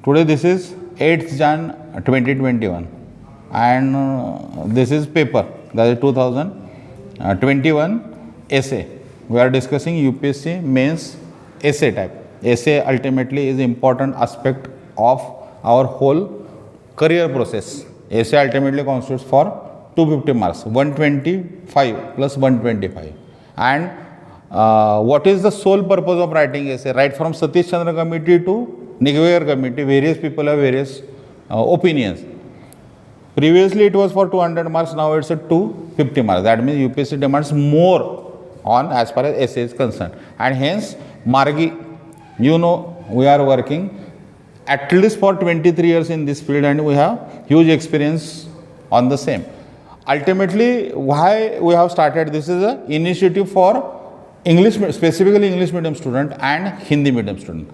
Today this is 8th Jan 2021 and this is paper, that is 2021 essay. We are discussing UPSC mains essay type. Essay ultimately is important aspect of our whole career process. Essay ultimately constitutes for 250 marks, 125 plus 125. And what is the sole purpose of writing essay? Right from Satish Chandra committee to Nigwekar committee, various people have various opinions. Previously it was for 200 marks, now it's a 250 marks. That means UPSC demands more on as far as essay is concerned. And hence, Margi, you know, we are working at least for 23 years in this field and we have huge experience on the same. Ultimately, why we have started this is an initiative for English में, specifically English medium student and Hindi medium student.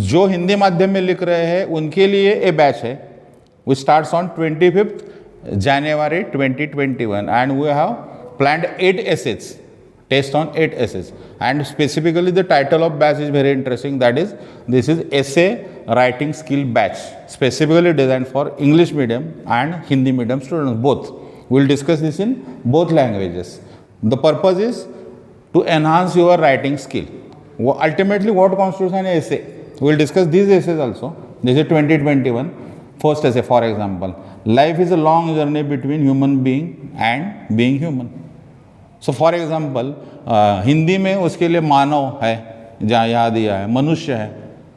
जो हिंदी माध्यम में लिख रहे हैं उनके लिए ए batch है विच starts on 25th January 2021 and we have planned 8 essays, test on 8 essays, and specifically the title of batch is very interesting, that is this is essay writing skill batch, specifically designed for English medium and Hindi medium students both. We will discuss this in both languages. The purpose is to enhance your writing skill. Ultimately, what constitutes an essay? We will discuss these essays also. This is 2021. First essay, for example, life is a long journey between human being and being human. So, for example, Hindi में उसके लिए मानव है, जहाँ यहाँ दिया है, मनुष्य है,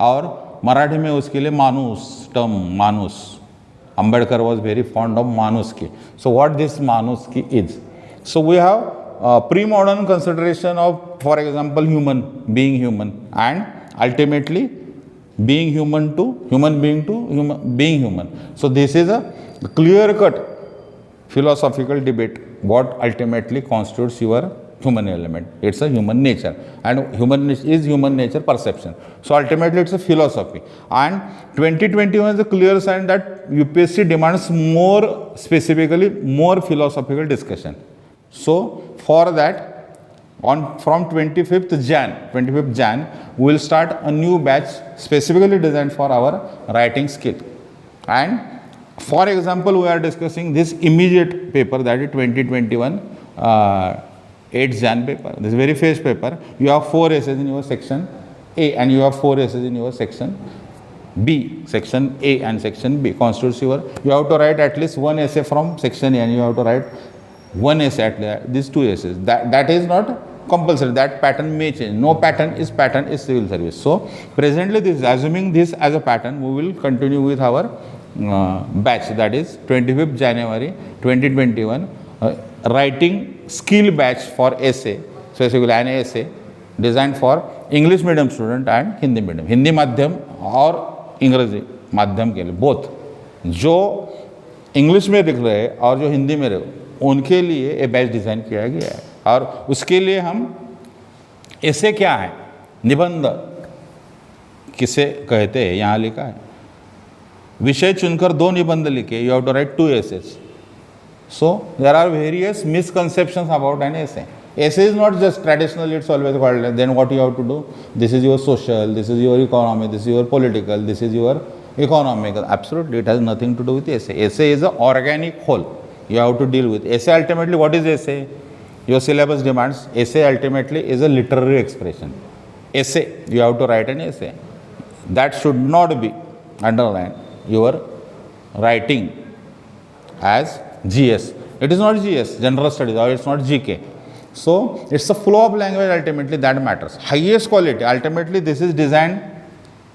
और मराठी में उसके लिए मानुस, टर्म मानुस. Ambedkar was very fond of Manuski. So, what this Manuski is? So, we have pre-modern consideration of, for example, being human, and ultimately being human to being human. So this is a clear-cut philosophical debate what ultimately constitutes your human element. It's a human nature, and human nature perception. So ultimately it's a philosophy, and 2021 is a clear sign that UPSC demands more, specifically more philosophical discussion. So for that, from 25th Jan, we will start a new batch specifically designed for our writing skill. And for example, we are discussing this immediate paper, that is 2021 8th Jan paper. This is very fresh paper. You have 4 essays in your section A and you have 4 essays in your section B. Section A and section B constitutes you have to write at least 1 essay from section A and you have to write 1 essay at these 2 essays. That is not compulsory. That pattern may change. No pattern is civil service. So presently, assuming this as a pattern, we will continue with our batch, that is 25th January 2021 writing skill batch for essay, specifically an essay designed for English medium student and Hindi medium, Hindi माध्यम और इंग्रजी माध्यम के लिए both. जो English में लिख रहे हैं और जो हिंदी में रहे उनके लिए ये बैच डिज़ाइन किया गया है. और उसके लिए हम ऐसे क्या है, निबंध किसे कहते हैं यहाँ लिखा है, विषय चुनकर 2 निबंध लिखे. You have to write 2 essays. So there are various misconceptions about an essay. Essay is not just traditionally it's always called. Then what you have to do? This is your social, this is your economic, this is your political, this is your economical. Absolutely, it has nothing to do with essay. Essay is an organic whole. You have to deal with essay. Ultimately, what is essay? Your syllabus demands essay ultimately is a literary expression. Essay, you have to write an essay. That should not be underlined your writing as GS. It is not GS, general studies, or it's not GK. So it's the flow of language ultimately that matters. Highest quality, ultimately this is designed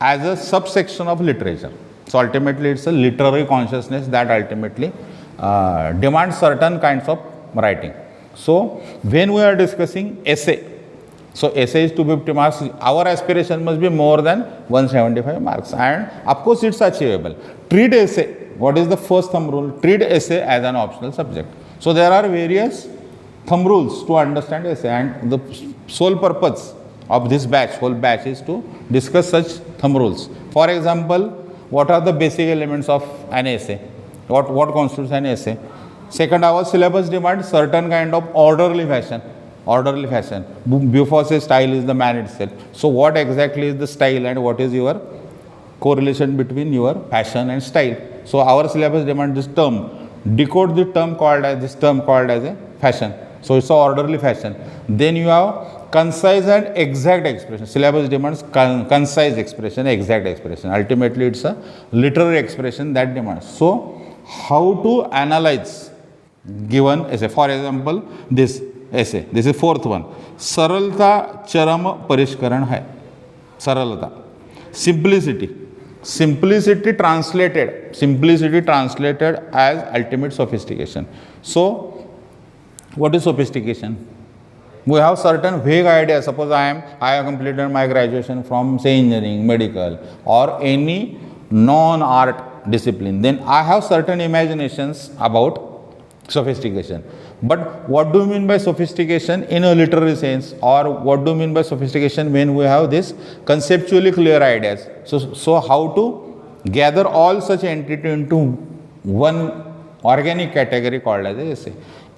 as a subsection of literature. So ultimately it's a literary consciousness that ultimately demands certain kinds of writing. So when we are discussing essay, so essay is 250 marks, our aspiration must be more than 175 marks, and of course it's achievable. Treat essay, what is the first thumb rule? Treat essay as an optional subject. So there are various thumb rules to understand essay, and the sole purpose of this batch, whole batch, is to discuss such thumb rules. For example, what are the basic elements of an essay? What constitutes an essay? Second, our syllabus demands certain kind of orderly fashion. Before say style is the man itself. So what exactly is the style and what is your correlation between your fashion and style. So our syllabus demand this term, decode the term called as a fashion. So it's a orderly fashion. Then you have concise and exact expression. Syllabus demands concise expression, exact expression. Ultimately it's a literary expression that demands. So how to analyze given essay? For example, this essay, this is fourth one. सरलता चरम परिष्करण है. सरलता, simplicity translated as ultimate sophistication. So what is sophistication? We have certain vague ideas. Suppose I have completed my graduation from, say, engineering, medical, or any non-art discipline. Then I have certain imaginations about sophistication. But what do you mean by sophistication in a literary sense, or what do you mean by sophistication when we have this conceptually clear ideas? So how to gather all such entity into one organic category called as essay.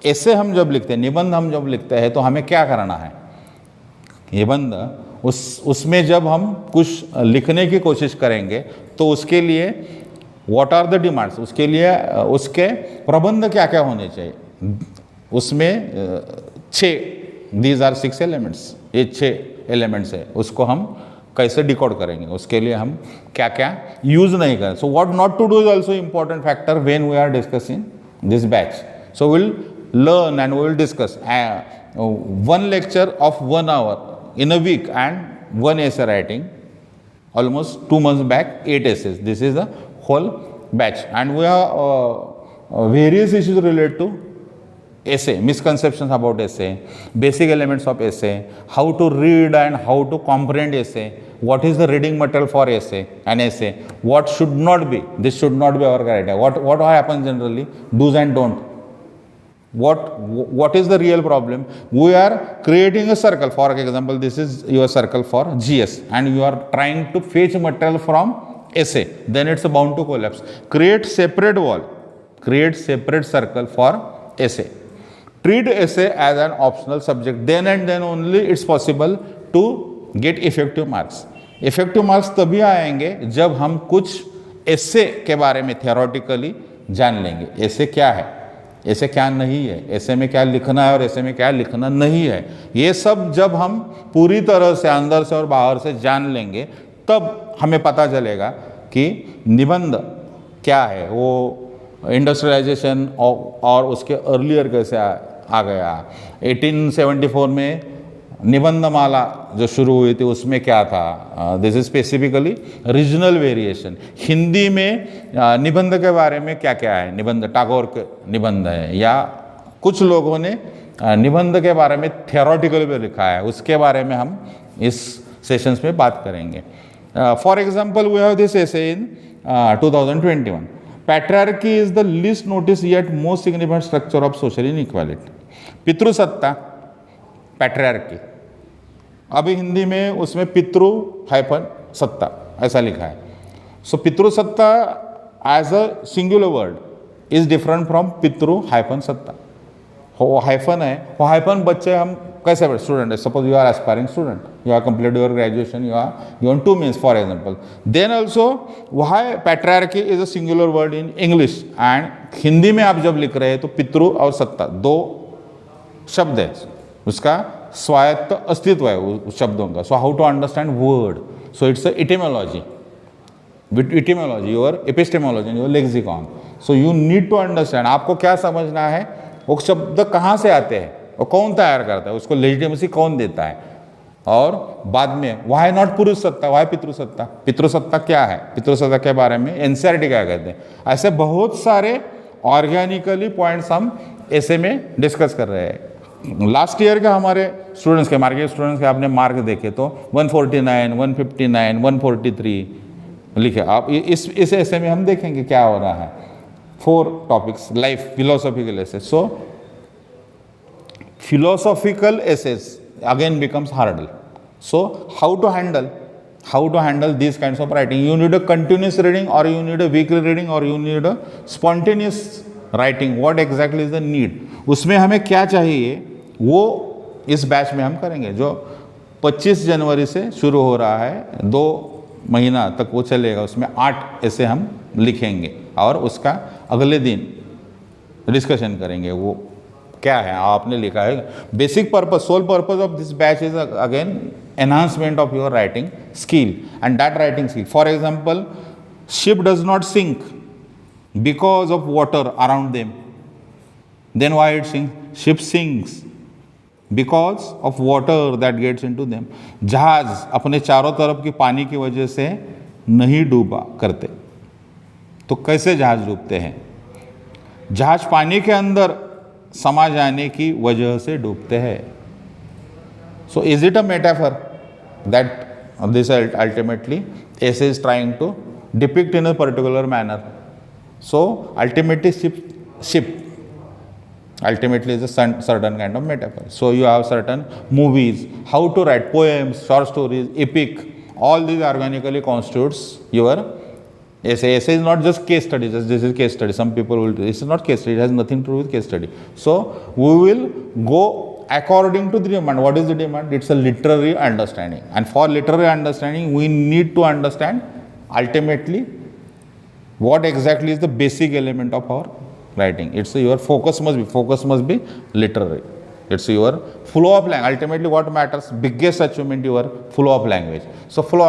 ऐसे हम जब लिखते हैं, निबंध हम जब लिखते हैं, तो हमें क्या करना है? निबंध उसमें जब हम कुछ लिखने की कोशिश करेंगे तो उसके लिए व्हाट आर द डिमांड्स, उसके लिए उसके प्रबंध क्या क्या होने चाहिए? उसमें 6 दीज आर 6 एलिमेंट्स, ये 6 एलिमेंट्स है. उसको हम कैसे डिकोड करेंगे, उसके लिए हम क्या क्या यूज नहीं करें. So what not to do is also important factor when we are discussing this batch. So will learn and we will discuss one lecture of 1 hour in a week and one essay writing. Almost 2 months back, 8 essays. This is the whole batch, and we have various issues related to essay, misconceptions about essay, basic elements of essay, how to read and how to comprehend essay, what is the reading material for essay, an essay, what should not be, this should not be our criteria, what happens generally, do's and don't. What is the real problem? We are creating a circle. For example, this is your circle for GS, and you are trying to fetch material from essay. Then it's bound to collapse. Create separate wall. Create separate circle for essay. Treat essay as an optional subject. Then and then only it's possible to get effective marks. Effective marks तभी आएंगे जब हम कुछ essay के बारे में theoretically जान लेंगे. essay क्या है, ऐसे क्या नहीं है, ऐसे में क्या लिखना है और ऐसे में क्या लिखना नहीं है, ये सब जब हम पूरी तरह से अंदर से और बाहर से जान लेंगे तब हमें पता चलेगा कि निबंध क्या है, वो इंडस्ट्रियलाइजेशन और उसके अर्लियर कैसे आ गया. 1874 में निबंधमाला जो शुरू हुई थी उसमें क्या था, this is specifically regional variation. Hindi में निबंध के बारे में क्या क्या है, निबंध टैगोर के निबंध है, या कुछ लोगों ने निबंध के बारे में थियोरेटिकल भी लिखा है, उसके बारे में हम इस सेशंस में बात करेंगे. For example we have this essay in 2021. Patriarchy is the least notice yet most significant structure of social inequality. पितृसत्ता, पैट्रियार्की, अभी हिंदी में उसमें पितृ हाइफन सत्ता ऐसा लिखा है. सो पितृसत्ता as a singular word is different from पितृ हाइफन सत्ता. वो हाइफन है, वो हाइफन बच्चे हम कैसे, स्टूडेंट है, suppose you are aspiring student, you are complete your graduation, you on 2 means for example. Then also why patriarchy is a singular word in English, and Hindi में आप जब लिख रहे हैं तो पितृ और सत्ता 2 शब्द है, उसका स्वायत्त अस्तित्व है उस शब्दों का. So how to understand word, so it's etymology, with etymology your epistemology your lexicon. So you need to understand, आपको क्या समझना है, वो शब्द कहाँ से आते हैं, वो कौन तैयार करता है, उसको लेजिटिमेसी कौन देता है, और बाद में वाई नॉट पुरुष सत्ता, वाई पितृसत्ता, पितृसत्ता क्या है, पितृसत्ता के बारे में एनसीईआरटी क्या कहते हैं. ऐसे बहुत सारे ऑर्गेनिकली पॉइंट्स हम ऐसे में डिस्कस कर रहे हैं. लास्ट ईयर का हमारे स्टूडेंट्स के, मार्केट स्टूडेंट्स के आपने मार्क देखे तो 149, 159, 143 लिखे. आप इस ऐसे में हम देखेंगे क्या हो रहा है. 4 topics, life, philosophical essays. So philosophical essays again becomes hurdle. So how to handle these kinds of writing? You need a continuous reading, or you need a weekly reading, or you need a spontaneous writing. What exactly is the need? उसमें हमें क्या चाहिए वो इस batch में हम करेंगे, जो 25 जनवरी से शुरू हो रहा है. 2 महीना तक वो चलेगा, उसमें 8 ऐसे हम लिखेंगे और उसका अगले दिन डिस्कशन करेंगे वो क्या है आपने लिखा है. Basic purpose, sole purpose of this batch is again enhancement of your writing skill and that writing skill. For example, ship does not sink because of water around them. Then why it sinks? Ship sinks because of water that gets into them. जहाज अपने चारों तरफ की पानी की वजह से नहीं डूबा करते. तो कैसे जहाज डूबते हैं? जहाज पानी के अंदर समा जाने की वजह से डूबते हैं. So is it a metaphor that this ultimately essay is trying to depict in a particular manner? So ultimately ship ultimately is a certain kind of metaphor. So you have certain movies, how to write poems, short stories, epic, all these organically constitutes your essay. Essay is not just case study, just this is case study. Some people will do, this is not case study, it has nothing to do with case study. So we will go according to the demand. What is the demand? It's a literary understanding, and for literary understanding we need to understand ultimately what exactly is the basic element of our writing. It's your focus must be literary. It's your flow of language. Ultimately what matters, biggest achievement your flow of language. So flow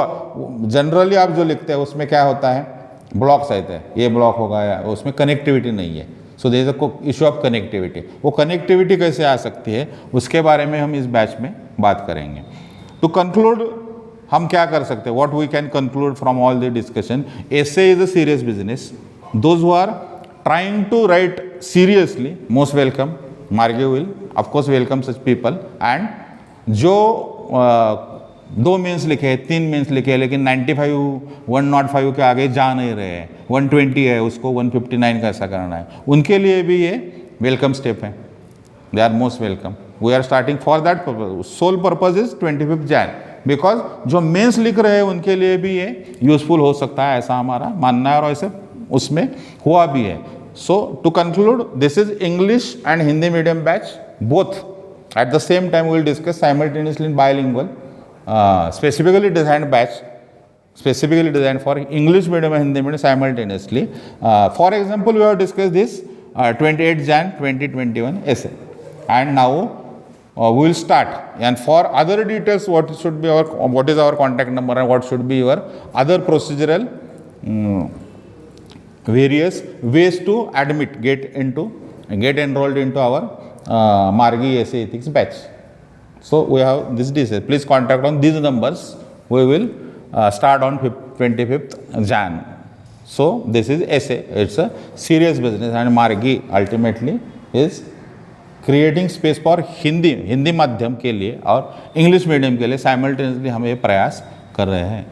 generally आप जो लिखते हैं उसमें क्या होता है, blocks आते हैं, ये ब्लॉक होगा या उसमें कनेक्टिविटी नहीं है. So there is a issue of connectivity. वो कनेक्टिविटी कैसे आ सकती है उसके बारे में हम इस बैच में बात करेंगे. टू कंक्लूड हम क्या कर सकते हैं, what we can conclude from all the discussion, essay is a serious business. Those who are trying to write seriously most welcome. मार्गी will of course welcome such people. And जो 2 mains लिखे हैं, 3 mains लिखे हैं लेकिन 95 105 के आगे जा नहीं रहे हैं, 120 है उसको 159 कैसा करना है, उनके लिए भी ये वेलकम स्टेप है. They are most welcome. We are starting for that purpose. Sole purpose is 25 Jan. Because जो मेंस लिख रहे हैं उनके लिए भी ये यूजफुल हो सकता है, ऐसा हमारा मानना है और ऐसे उसमें हुआ भी है. So to conclude, this is English and Hindi medium batch, both at the same time we will discuss simultaneously in bilingual, specifically designed batch, specifically designed for English medium and Hindi medium simultaneously. For example, we have discussed this 28 Jan 2021 essay, and now we will start. And for other details, what is our contact number and what should be your other procedural various ways to get enrolled into our Margi Essay Ethics batch. So we have this details. Please contact on these numbers. We will start on 25th Jan. So this is essay. It's a serious business, and Margi ultimately is creating space for Hindi माध्यम के लिए और English medium के लिए simultaneously हम ये प्रयास कर रहे हैं.